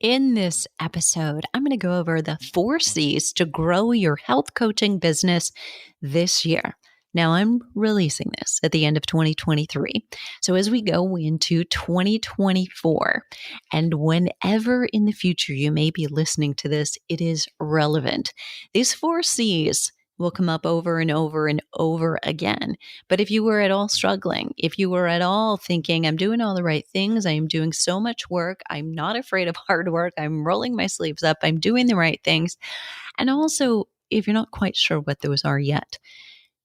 In this episode, I'm going to go over the 4 C's to grow your health coaching business this year. Now, I'm releasing this at the end of 2023. So, as we go into 2024, and whenever in the future you may be listening to this, it is relevant. These 4 C's will come up over and over and over again. But if you were at all struggling, if you were at all thinking, I'm doing all the right things, I am doing so much work, I'm not afraid of hard work, I'm rolling my sleeves up, I'm doing the right things. And also, if you're not quite sure what those are yet,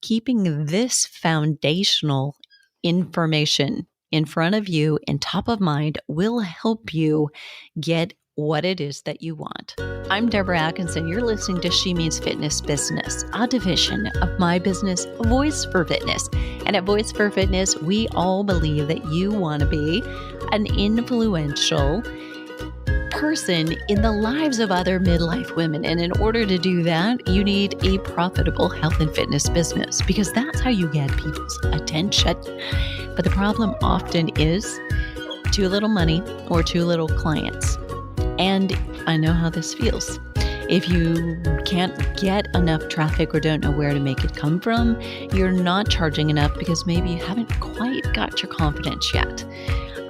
keeping this foundational information in front of you and top of mind will help you get what it is that you want. I'm Deborah Atkinson. You're listening to She Means Fitness Business, a division of my business, Voice for Fitness. And at Voice for Fitness, we all believe that you want to be an influential person in the lives of other midlife women. And in order to do that, you need a profitable health and fitness business because that's how you get people's attention. But the problem often is too little money or too little clients. And I know how this feels. If you can't get enough traffic or don't know where to make it come from, you're not charging enough because maybe you haven't quite got your confidence yet.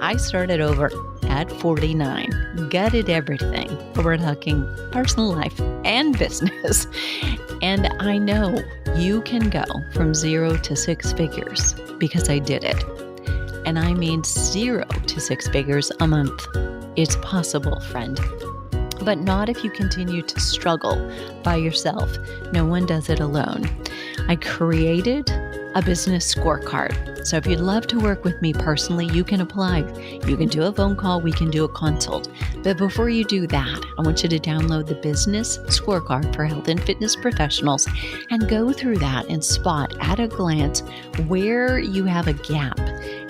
I started over at 49, gutted everything. We're talking personal life and business. And I know you can go from 0 to 6 figures because I did it. And I mean 0 to 6 figures a month. It's possible, friend. But not if you continue to struggle by yourself. No one does it alone. I created a business scorecard. So if you'd love to work with me personally, you can apply. You can do a phone call. We can do a consult. But before you do that, I want you to download the business scorecard for health and fitness professionals and go through that and spot at a glance where you have a gap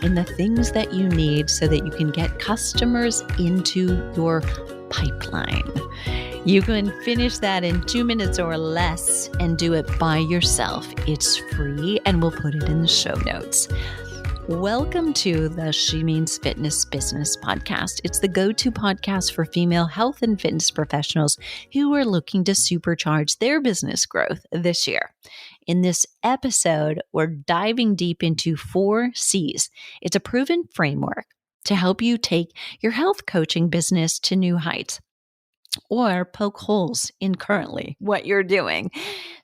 in the things that you need so that you can get customers into your pipeline. You can finish that in 2 minutes or less and do it by yourself. It's free and we'll put it in the show notes. Welcome to the She Means Fitness Business podcast. It's the go-to podcast for female health and fitness professionals who are looking to supercharge their business growth this year. In this episode, we're diving deep into 4 C's. It's a proven framework to help you take your health coaching business to new heights or poke holes in currently what you're doing.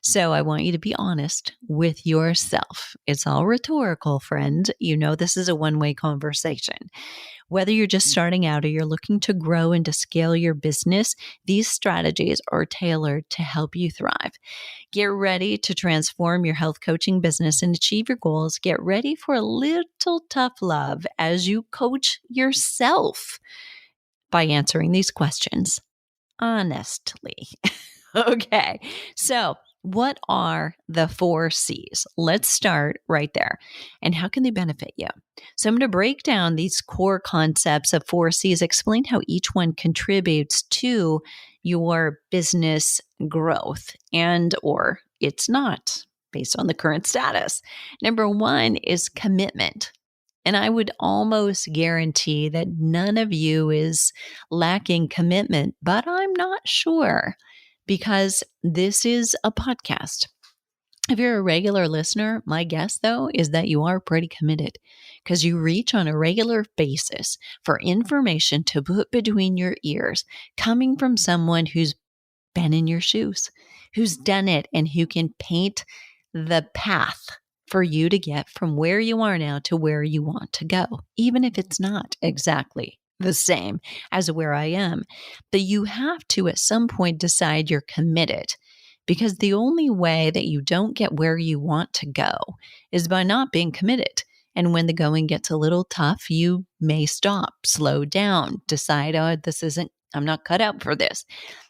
So I want you to be honest with yourself. It's all rhetorical, friend. You know this is a one-way conversation. Whether you're just starting out or you're looking to grow and to scale your business, these strategies are tailored to help you thrive. Get ready to transform your health coaching business and achieve your goals. Get ready for a little tough love as you coach yourself by answering these questions honestly. Okay, so what are the 4 C's? Let's start right there. And how can they benefit you? So I'm going to break down these core concepts of 4 C's, explain how each one contributes to your business growth and or it's not based on the current status. Number 1 is commitment. And I would almost guarantee that none of you is lacking commitment, but I'm not sure because this is a podcast. If you're a regular listener, my guess, though, is that you are pretty committed because you reach on a regular basis for information to put between your ears coming from someone who's been in your shoes, who's done it, and who can paint the path for you to get from where you are now to where you want to go, even if it's not exactly the same as where I am. But you have to at some point decide you're committed because the only way that you don't get where you want to go is by not being committed. And when the going gets a little tough, you may stop, slow down, decide, I'm not cut out for this.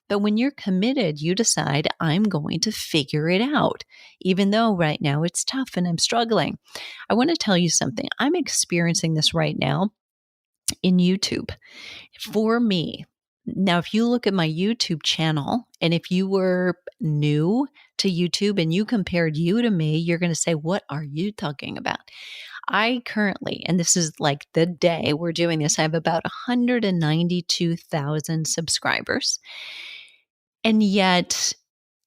But when you're committed, you decide, I'm going to figure it out, even though right now it's tough and I'm struggling. I want to tell you something. I'm experiencing this right now in YouTube. For me, now, if you look at my YouTube channel, and if you were new to YouTube and you compared you to me, you're going to say, what are you talking about? I currently, and this is like the day we're doing this, I have about 192,000 subscribers. And yet,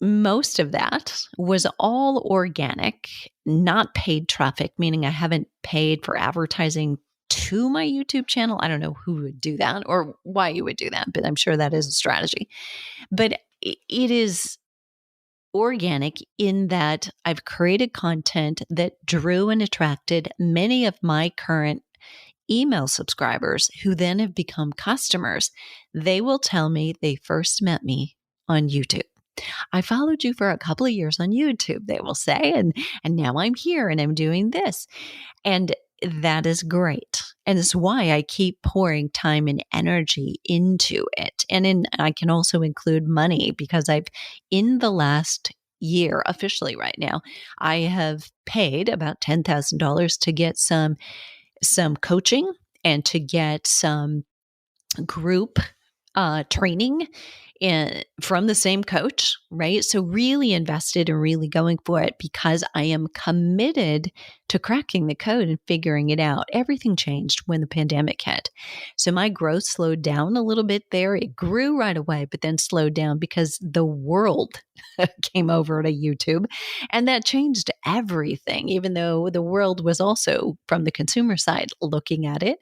most of that was all organic, not paid traffic, meaning I haven't paid for advertising to my YouTube channel. I don't know who would do that or why you would do that, but I'm sure that is a strategy. But it is organic in that I've created content that drew and attracted many of my current email subscribers who then have become customers. They will tell me they first met me on YouTube. I followed you for a couple of years on YouTube, they will say, and now I'm here and I'm doing this. And that is great. And it's why I keep pouring time and energy into it. And I can also include money because in the last year, officially right now, I have paid about $10,000 to get some coaching and to get some group training from the same coach, right? So really invested and really going for it because I am committed to cracking the code and figuring it out. Everything changed when the pandemic hit. So my growth slowed down a little bit there. It grew right away, but then slowed down because the world came over to YouTube and that changed everything, even though the world was also from the consumer side looking at it.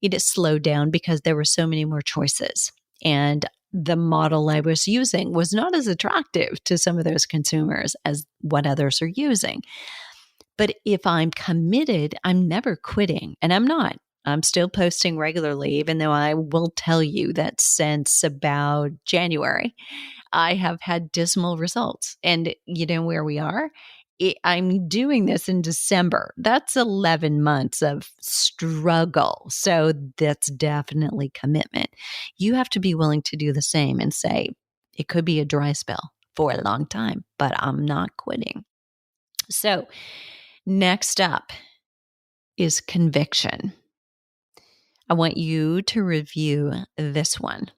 It just slowed down because there were so many more choices. And the model I was using was not as attractive to some of those consumers as what others are using. But if I'm committed, I'm never quitting. And I'm not. I'm still posting regularly, even though I will tell you that since about January, I have had dismal results. And you know where we are? I'm doing this in December. That's 11 months of struggle. So that's definitely commitment. You have to be willing to do the same and say, it could be a dry spell for a long time, but I'm not quitting. So next up is conviction. I want you to review this one.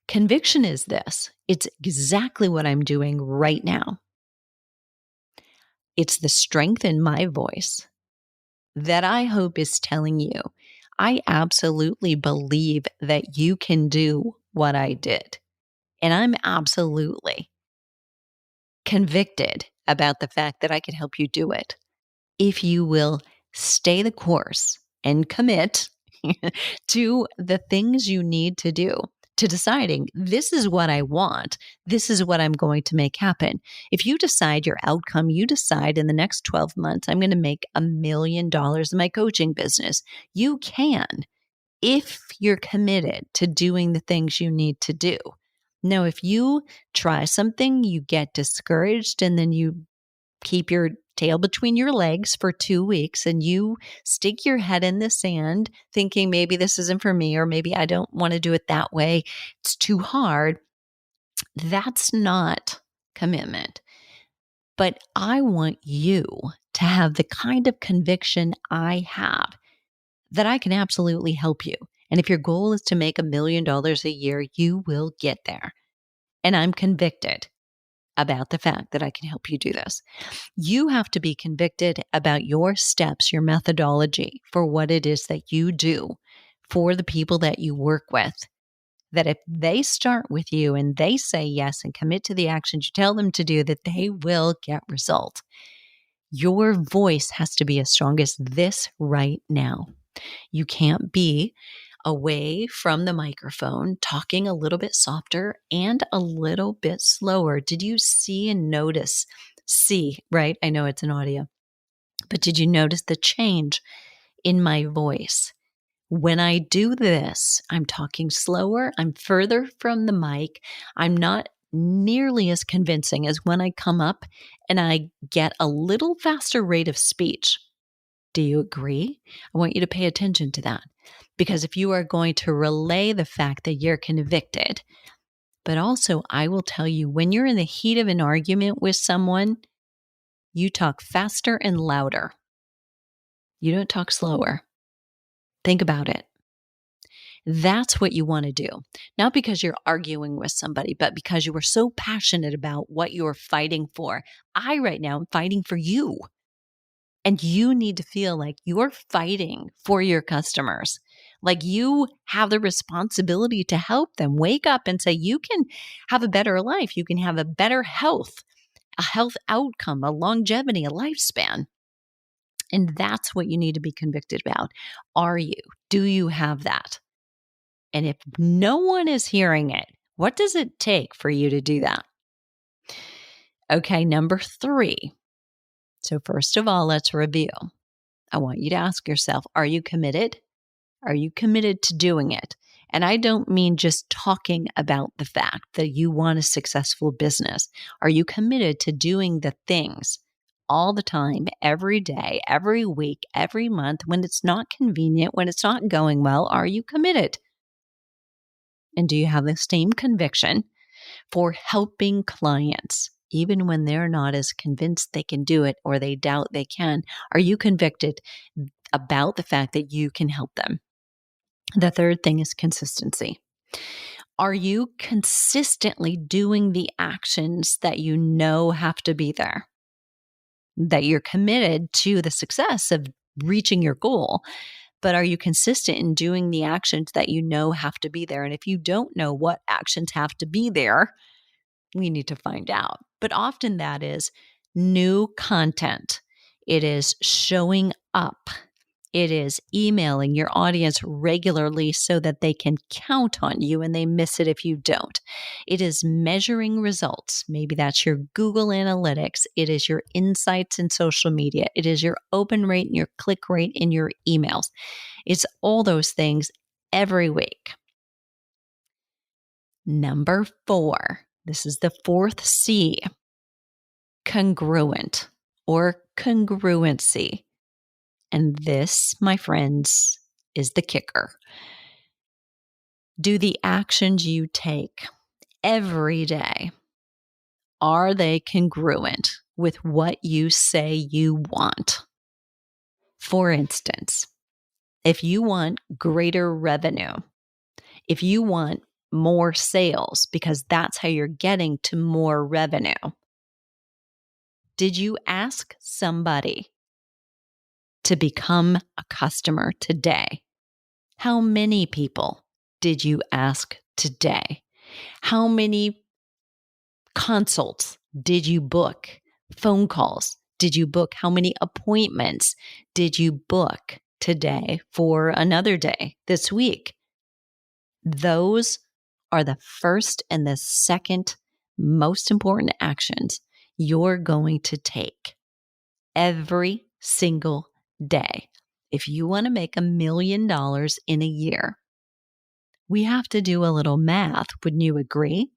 Conviction is this. It's exactly what I'm doing right now. It's the strength in my voice that I hope is telling you, I absolutely believe that you can do what I did. And I'm absolutely convicted about the fact that I can help you do it if you will stay the course and commit to the things you need to do, to deciding this is what I want, this is what I'm going to make happen. If you decide your outcome, you decide in the next 12 months, I'm going to make $1 million in my coaching business. You can, if you're committed to doing the things you need to do. Now, if you try something, you get discouraged, and then you keep your tail between your legs for 2 weeks and you stick your head in the sand thinking maybe this isn't for me or maybe I don't want to do it that way. It's too hard. That's not commitment. But I want you to have the kind of conviction I have that I can absolutely help you. And if your goal is to make $1 million a year, you will get there. And I'm convicted about the fact that I can help you do this. You have to be convicted about your steps, your methodology for what it is that you do for the people that you work with. That if they start with you and they say yes and commit to the actions you tell them to do, that they will get results. Your voice has to be as strong as this right now. You can't be away from the microphone, talking a little bit softer and a little bit slower. Did you see and notice? See, right? I know it's an audio, but did you notice the change in my voice? When I do this, I'm talking slower, I'm further from the mic, I'm not nearly as convincing as when I come up and I get a little faster rate of speech. Do you agree? I want you to pay attention to that. Because if you are going to relay the fact that you're convicted, but also I will tell you when you're in the heat of an argument with someone, you talk faster and louder. You don't talk slower. Think about it. That's what you want to do. Not because you're arguing with somebody, but because you are so passionate about what you're fighting for. I right now am fighting for you. And you need to feel like you're fighting for your customers. Like you have the responsibility to help them wake up and say, you can have a better life. You can have a better health, a health outcome, a longevity, a lifespan. And that's what you need to be convicted about. Are you? Do you have that? And if no one is hearing it, what does it take for you to do that? Okay, number 3. So, first of all, let's review. I want you to ask yourself, are you committed? Are you committed to doing it? And I don't mean just talking about the fact that you want a successful business. Are you committed to doing the things all the time, every day, every week, every month, when it's not convenient, when it's not going well? Are you committed? And do you have the same conviction for helping clients, even when they're not as convinced they can do it or they doubt they can? Are you convicted about the fact that you can help them? The third thing is consistency. Are you consistently doing the actions that you know have to be there? That you're committed to the success of reaching your goal, but are you consistent in doing the actions that you know have to be there? And if you don't know what actions have to be there, we need to find out. But often that is new content. It is showing up. It is emailing your audience regularly so that they can count on you and they miss it if you don't. It is measuring results. Maybe that's your Google Analytics. It is your insights in social media. It is your open rate and your click rate in your emails. It's all those things every week. Number 4. This is the 4th C. Congruent or congruency. And this, my friends, is the kicker. Do the actions you take every day, are they congruent with what you say you want? For instance, if you want greater revenue, if you want more sales, because that's how you're getting to more revenue, did you ask somebody to become a customer today? How many people did you ask today? How many consults did you book? Phone calls did you book? How many appointments did you book today for another day this week? Those are the first and the second most important actions you're going to take every single day. If you want to make $1 million in a year, we have to do a little math. Wouldn't you agree?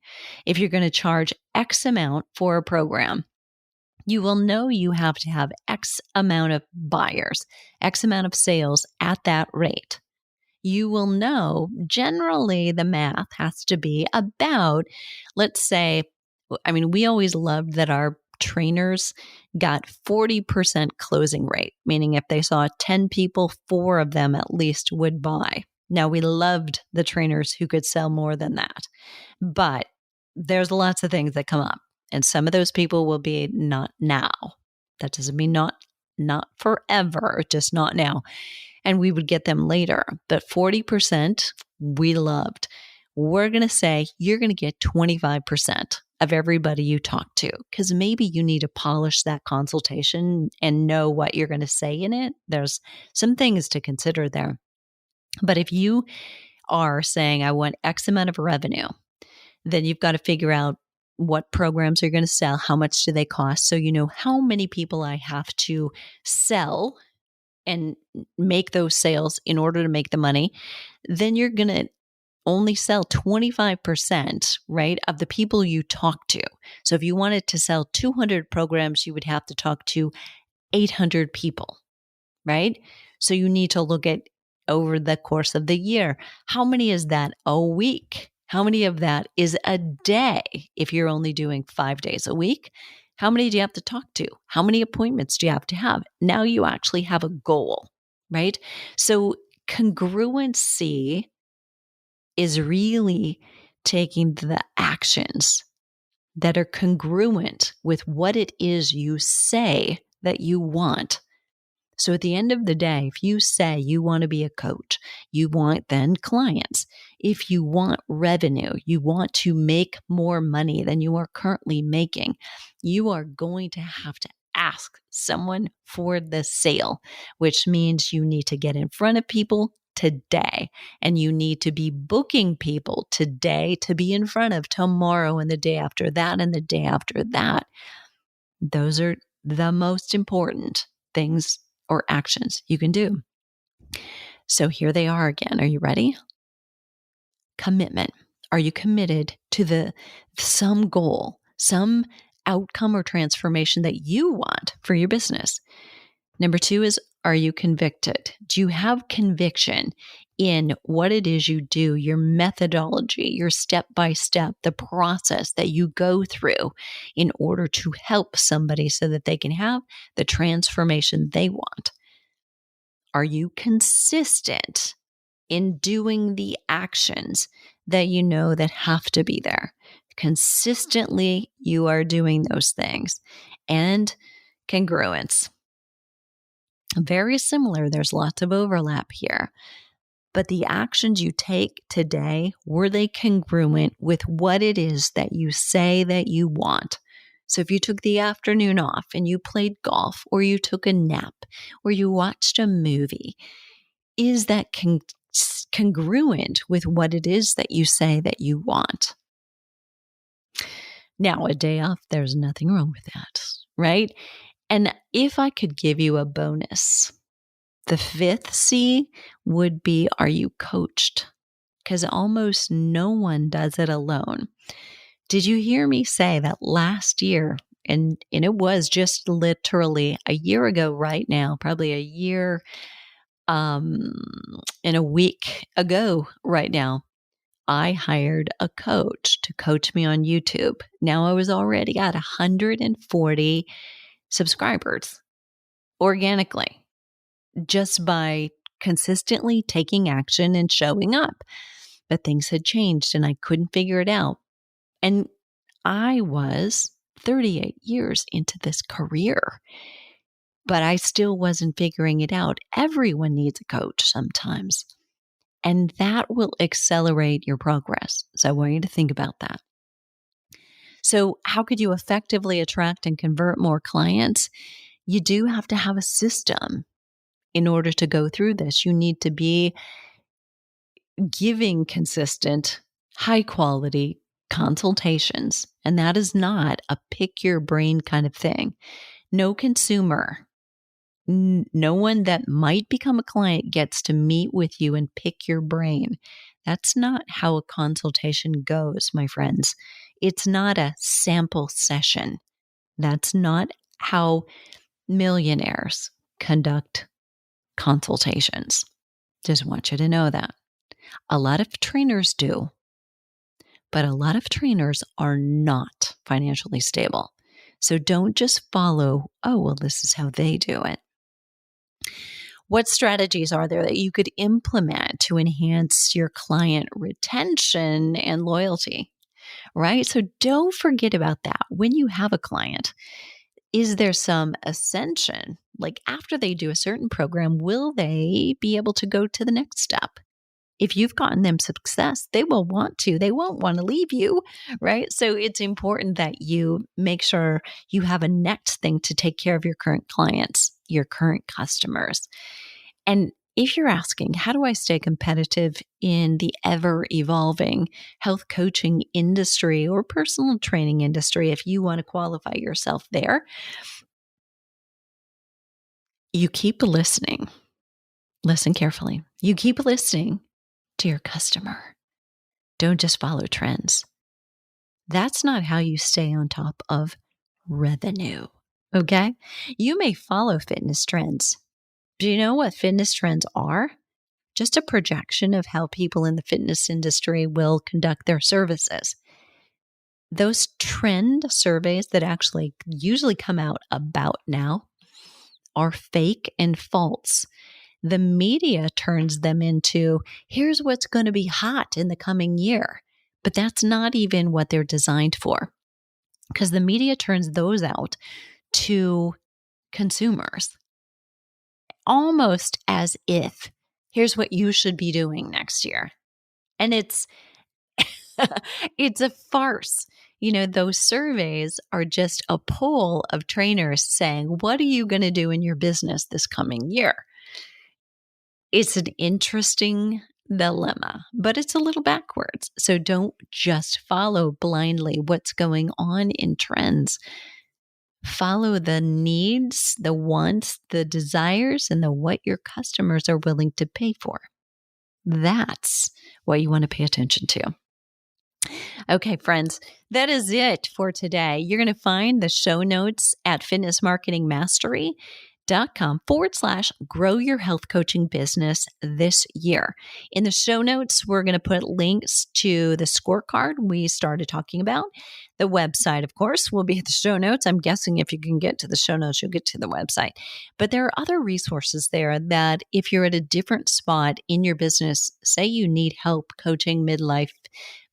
If you're going to charge X amount for a program, you will know you have to have X amount of buyers, X amount of sales at that rate. You will know generally the math has to be about, let's say, we always loved that our trainers got 40% closing rate, meaning if they saw 10 people, 4 of them at least would buy. Now, we loved the trainers who could sell more than that, but there's lots of things that come up, and some of those people will be not now. That doesn't mean not forever, just not now. And we would get them later. But 40% we loved. We're going to say you're going to get 25% of everybody you talk to, because maybe you need to polish that consultation and know what you're going to say in it. There's some things to consider there. But if you are saying, I want X amount of revenue, then you've got to figure out what programs are going to sell, how much do they cost, so you know how many people I have to sell and make those sales in order to make the money. Then you're going to only sell 25%, right, of the people you talk to. So if you wanted to sell 200 programs, you would have to talk to 800 people, right? So you need to look at over the course of the year, how many is that a week? How many of that is a day if you're only doing 5 days a week? How many do you have to talk to? How many appointments do you have to have? Now you actually have a goal, right? So congruency is really taking the actions that are congruent with what it is you say that you want So at the end of the day, if you say you want to be a coach, you want then clients. If you want revenue, you want to make more money than you are currently making, you are going to have to ask someone for the sale, which means you need to get in front of people today, and you need to be booking people today to be in front of tomorrow and the day after that and the day after that. Those are the most important things or actions you can do. So here they are again. Are you ready? Commitment. Are you committed to some goal, some outcome or transformation that you want for your business? Number 2 is, are you convicted? Do you have conviction in what it is you do, your methodology, your step-by-step, the process that you go through in order to help somebody so that they can have the transformation they want? Are you consistent in doing the actions that you know that have to be there? Consistently, you are doing those things. And congruence. Very similar. There's lots of overlap here. But the actions you take today, were they congruent with what it is that you say that you want? So if you took the afternoon off and you played golf, or you took a nap, or you watched a movie, is that congruent with what it is that you say that you want? Now, a day off, there's nothing wrong with that, right? And if I could give you a bonus, the 5th C would be, are you coached? Because almost no one does it alone. Did you hear me say that last year, and it was just literally a year ago right now, probably a year and a week ago right now, I hired a coach to coach me on YouTube. Now I was already at 140 subscribers organically, just by consistently taking action and showing up. But things had changed and I couldn't figure it out. And I was 38 years into this career, but I still wasn't figuring it out. Everyone needs a coach sometimes, and that will accelerate your progress. So I want you to think about that. So how could you effectively attract and convert more clients? You do have to have a system in order to go through this. You need to be giving consistent, high quality consultations. And that is not a pick your brain kind of thing. No consumer, no one that might become a client gets to meet with you and pick your brain. That's not how a consultation goes, my friends. It's not a sample session. That's not how millionaires conduct consultations. Just want you to know that. A lot of trainers do, but a lot of trainers are not financially stable. So don't just follow, oh, well, this is how they do it. What strategies are there that you could implement to enhance your client retention and loyalty, right? So don't forget about that. When you have a client, is there some ascension? Like after they do a certain program, will they be able to go to the next step? If you've gotten them success, they won't want to leave you, right? So it's important that you make sure you have a next thing to take care of your current clients, your current customers. And if you're asking, how do I stay competitive in the ever evolving health coaching industry or personal training industry, if you want to qualify yourself there, you keep listening. Listen carefully. You keep listening to your customer. Don't just follow trends. That's not how you stay on top of revenue. Okay? You may follow fitness trends. Do you know what fitness trends are? Just a projection of how people in the fitness industry will conduct their services. Those trend surveys that actually usually come out about now are fake and false. The media turns them into, here's what's going to be hot in the coming year. But that's not even what they're designed for, because the media turns those out to consumers. almost as if here's what you should be doing next year. And it's it's a farce. Those surveys are just a poll of trainers saying, what are you going to do in your business this coming year? It's an interesting dilemma, but it's a little backwards. So don't just follow blindly what's going on in trends. Follow the needs, the wants, the desires, and what your customers are willing to pay for. That's what you want to pay attention to. Okay, friends, that is it for today. You're going to find the show notes at fitnessmarketingmastery.com/grow your health coaching business this year. In the show notes, we're going to put links to the scorecard we started talking about. The website, of course, will be at the show notes. I'm guessing if you can get to the show notes, you'll get to the website. But there are other resources there that if you're at a different spot in your business, say you need help coaching midlife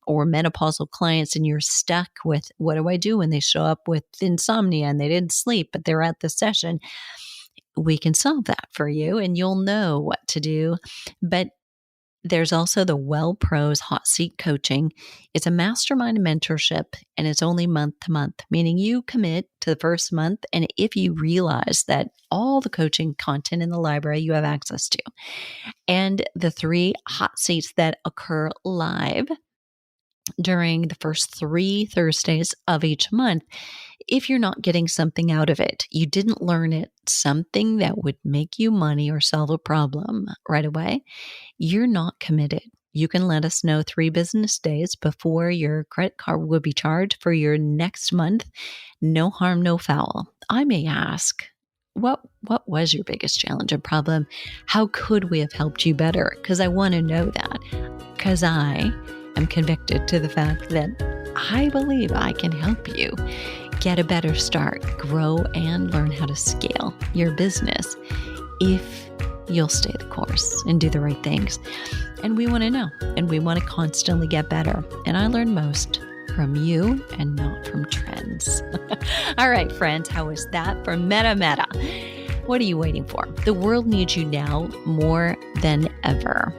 or menopausal clients and you're stuck with, what do I do when they show up with insomnia and they didn't sleep, but they're at the session? We can solve that for you and you'll know what to do. But there's also the Well Pros Hot Seat Coaching. It's a mastermind mentorship and it's only month to month, meaning you commit to the first month. And if you realize that all the coaching content in the library you have access to, and the 3 hot seats that occur live during the first 3 Thursdays of each month, if you're not getting something out of it, you didn't learn it, something that would make you money or solve a problem right away, you're not committed. You can let us know 3 business days before your credit card will be charged for your next month. No harm, no foul. I may ask, what was your biggest challenge or problem? How could we have helped you better? Because I want to know that. Because I am convicted to the fact that I believe I can help you get a better start, grow, and learn how to scale your business if you'll stay the course and do the right things. And we want to know, and we want to constantly get better. And I learn most from you and not from trends. All right, friends, how was that for Meta? What are you waiting for? The world needs you now more than ever.